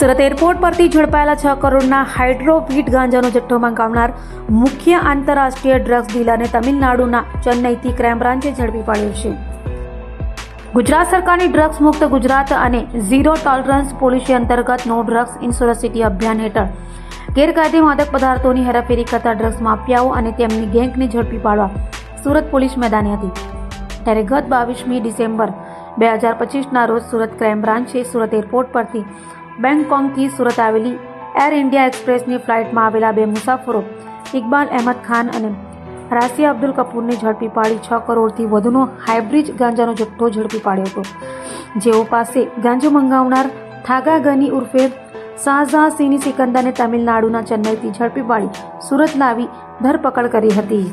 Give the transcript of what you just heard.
Surat airport પરથી ઝડપાયેલા 6 કરોડના હાઇડ્રોવીટ ગાંજાનો જથ્થો મંગાવનાર મુખ્ય આંતરરાષ્ટ્રીય ડ્રગ્સ ડીલરને તમિલનાડુના ચેન્નઈથી ક્રાઇમ બ્રાન્ચે ઝડપી પાડ્યો છે. ગુજરાત સરકારની ડ્રગ્સ મુક્ત ગુજરાત અને ઝીરો ટોલરન્સ પોલિસી અંતર્ગત no drugs in Surat city અભિયાન હેઠળ ગેરકાયદે માદક પદાર્થોની હેરાફેરી કરતા ડ્રગ્સ માફિયાઓ અને તેમની ગેંગને ઝડપી પાડવા સુરત પોલીસ મેદાને હતી. ત્યારે ગત 22મી ડિસેમ્બર 2025ના રોજ સુરત ક્રાઇમ બ્રાન્ચે સુરત એરપોર્ટ પરથી બેંગકોકથી સુરત આવેલી એર ઇન્ડિયા એક્સપ્રેસની ફ્લાઇટમાં આવેલા 2 મુસાફરો ઇકબાલ અહેમદ ખાન અને રાશિયા અબ્દુલ કપૂરને ઝડપી પાડી 6 કરોડથી વધુનો હાઇબ્રિડ ગાંજાનો જથ્થો ઝડપી પાડ્યો હતો. જેઓ પાસે ગાંજો મંગાવનાર થાગા ગની ઉર્ફે શાહજહાં સિંહની સિકંદરને તમિલનાડુના ચેન્નઈથી ઝડપી પાડી સુરત લાવી ધરપકડ કરી હતી.